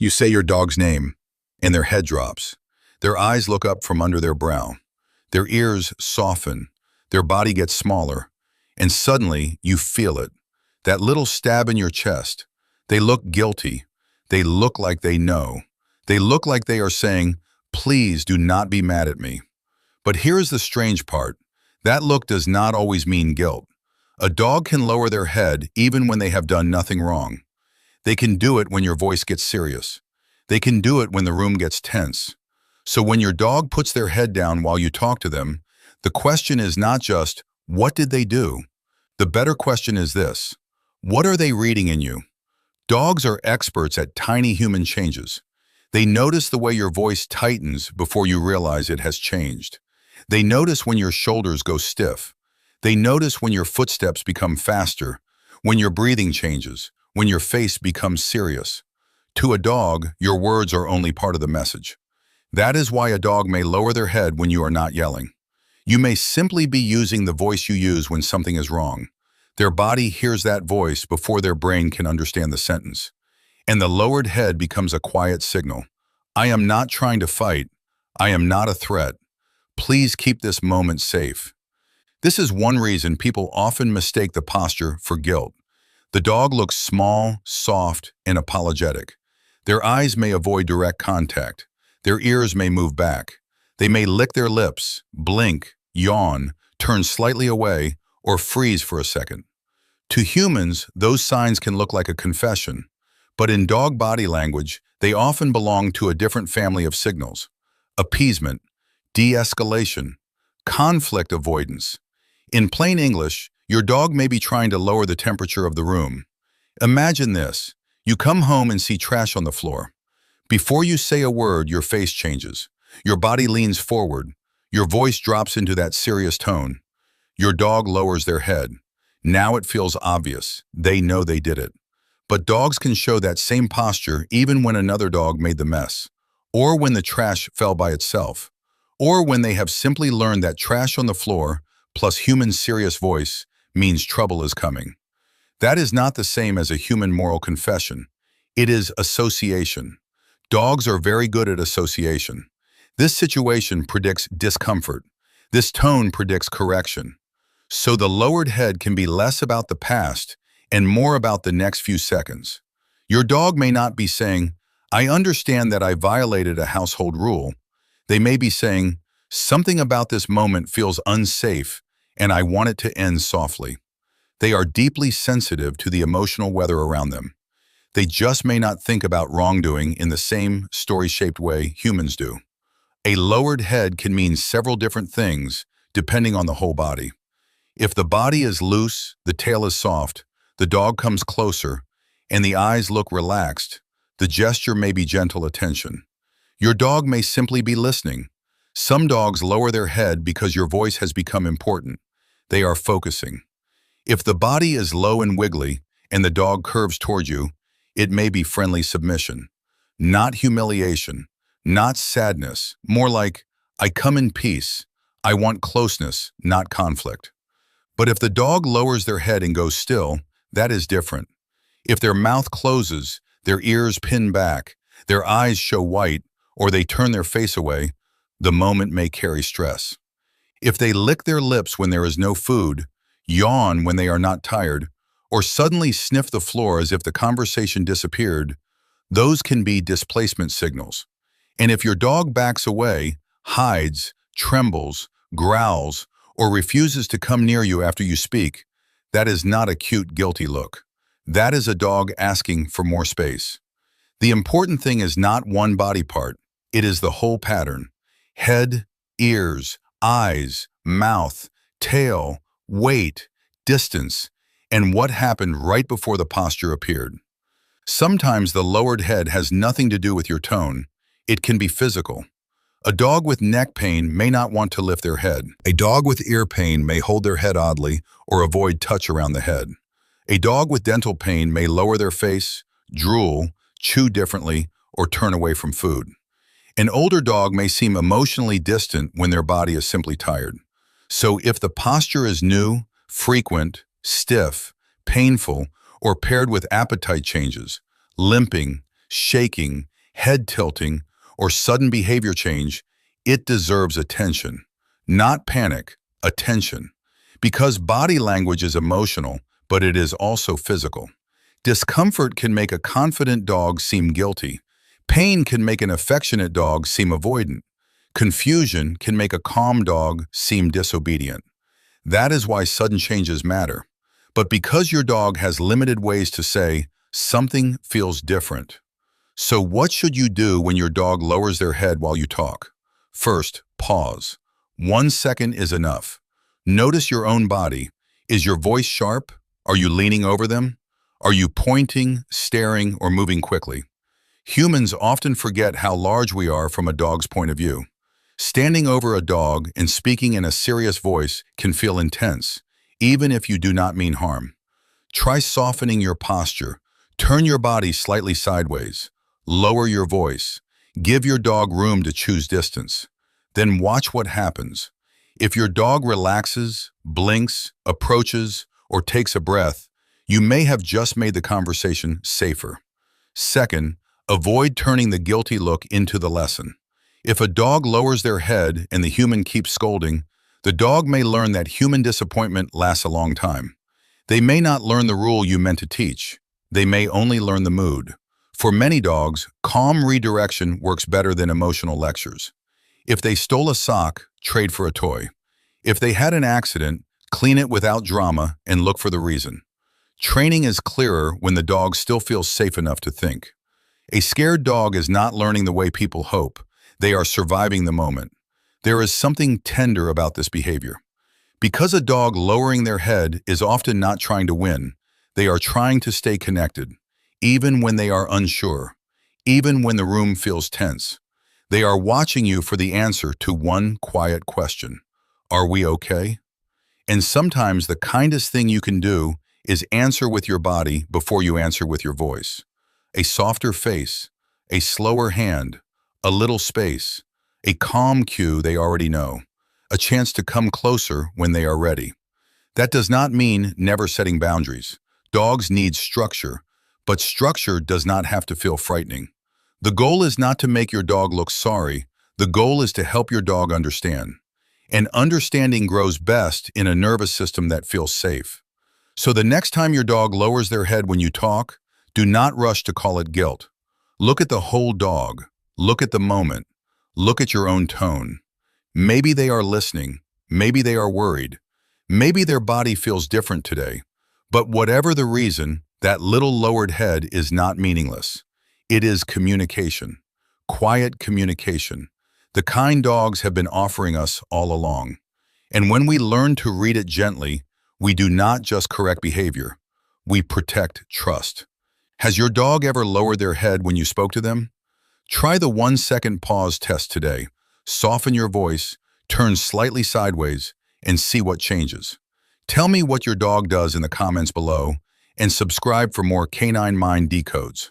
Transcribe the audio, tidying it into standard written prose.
You say your dog's name, and their head drops. Their eyes look up from under their brow. Their ears soften. Their body gets smaller. And suddenly, you feel it. That little stab in your chest. They look guilty. They look like they know. They look like they are saying, "Please do not be mad at me." But here's the strange part. That look does not always mean guilt. A dog can lower their head even when they have done nothing wrong. They can do it when your voice gets serious. They can do it when the room gets tense. So when your dog puts their head down while you talk to them, the question is not just, what did they do? The better question is this: what are they reading in you? Dogs are experts at tiny human changes. They notice the way your voice tightens before you realize it has changed. They notice when your shoulders go stiff. They notice when your footsteps become faster, when your breathing changes, when your face becomes serious. To a dog, your words are only part of the message. That is why a dog may lower their head when you are not yelling. You may simply be using the voice you use when something is wrong. Their body hears that voice before their brain can understand the sentence. And the lowered head becomes a quiet signal. I am not trying to fight. I am not a threat. Please keep this moment safe. This is one reason people often mistake the posture for guilt. The dog looks small, soft, and apologetic. Their eyes may avoid direct contact. Their ears may move back. They may lick their lips, blink, yawn, turn slightly away, or freeze for a second. To humans, those signs can look like a confession, but in dog body language, they often belong to a different family of signals: appeasement, de-escalation, conflict avoidance. In plain English, your dog may be trying to lower the temperature of the room. Imagine this: you come home and see trash on the floor. Before you say a word, your face changes. Your body leans forward. Your voice drops into that serious tone. Your dog lowers their head. Now it feels obvious. They know they did it. But dogs can show that same posture even when another dog made the mess, or when the trash fell by itself, or when they have simply learned that trash on the floor plus human serious voice means trouble is coming. That is not the same as a human moral confession. It is association. Dogs are very good at association. This situation predicts discomfort. This tone predicts correction. So the lowered head can be less about the past and more about the next few seconds. Your dog may not be saying, "I understand that I violated a household rule." They may be saying, "Something about this moment feels unsafe, and I want it to end softly." They are deeply sensitive to the emotional weather around them. They just may not think about wrongdoing in the same story-shaped way humans do. A lowered head can mean several different things depending on the whole body. If the body is loose, the tail is soft, the dog comes closer, and the eyes look relaxed, the gesture may be gentle attention. Your dog may simply be listening. Some dogs lower their head because your voice has become important. They are focusing. If the body is low and wiggly, and the dog curves toward you, it may be friendly submission. Not humiliation, not sadness, more like, "I come in peace. I want closeness, not conflict." But if the dog lowers their head and goes still, that is different. If their mouth closes, their ears pin back, their eyes show white, or they turn their face away, the moment may carry stress. If they lick their lips when there is no food, yawn when they are not tired, or suddenly sniff the floor as if the conversation disappeared, those can be displacement signals. And if your dog backs away, hides, trembles, growls, or refuses to come near you after you speak, that is not a cute, guilty look. That is a dog asking for more space. The important thing is not one body part. It is the whole pattern: head, ears, eyes, mouth, tail, weight, distance, and what happened right before the posture appeared. Sometimes the lowered head has nothing to do with your tone. It can be physical. A dog with neck pain may not want to lift their head. A dog with ear pain may hold their head oddly or avoid touch around the head. A dog with dental pain may lower their face, drool, chew differently, or turn away from food. An older dog may seem emotionally distant when their body is simply tired. So if the posture is new, frequent, stiff, painful, or paired with appetite changes, limping, shaking, head tilting, or sudden behavior change, it deserves attention. Not panic, attention. Because body language is emotional, but it is also physical. Discomfort can make a confident dog seem guilty. Pain can make an affectionate dog seem avoidant. Confusion can make a calm dog seem disobedient. That is why sudden changes matter. But because your dog has limited ways to say, something feels different. So what should you do when your dog lowers their head while you talk? First, pause. 1 second is enough. Notice your own body. Is your voice sharp? Are you leaning over them? Are you pointing, staring, or moving quickly? Humans often forget how large we are from a dog's point of view. Standing over a dog and speaking in a serious voice can feel intense, even if you do not mean harm. Try softening your posture. Turn your body slightly sideways. Lower your voice. Give your dog room to choose distance. Then watch what happens. If your dog relaxes, blinks, approaches, or takes a breath, you may have just made the conversation safer. Second, avoid turning the guilty look into the lesson. If a dog lowers their head and the human keeps scolding, the dog may learn that human disappointment lasts a long time. They may not learn the rule you meant to teach. They may only learn the mood. For many dogs, calm redirection works better than emotional lectures. If they stole a sock, trade for a toy. If they had an accident, clean it without drama and look for the reason. Training is clearer when the dog still feels safe enough to think. A scared dog is not learning the way people hope. They are surviving the moment. There is something tender about this behavior. Because a dog lowering their head is often not trying to win, they are trying to stay connected, even when they are unsure, even when the room feels tense. They are watching you for the answer to one quiet question. Are we okay? And sometimes the kindest thing you can do is answer with your body before you answer with your voice. A softer face, a slower hand, a little space, a calm cue they already know, a chance to come closer when they are ready. That does not mean never setting boundaries. Dogs need structure, but structure does not have to feel frightening. The goal is not to make your dog look sorry. The goal is to help your dog understand. And understanding grows best in a nervous system that feels safe. So the next time your dog lowers their head when you talk, do not rush to call it guilt. Look at the whole dog. Look at the moment. Look at your own tone. Maybe they are listening. Maybe they are worried. Maybe their body feels different today. But whatever the reason, that little lowered head is not meaningless. It is communication. Quiet communication. The kind dogs have been offering us all along. And when we learn to read it gently, we do not just correct behavior. We protect trust. Has your dog ever lowered their head when you spoke to them? Try the 1-second pause test today. Soften your voice, turn slightly sideways, and see what changes. Tell me what your dog does in the comments below, and subscribe for more Canine Mind Decodes.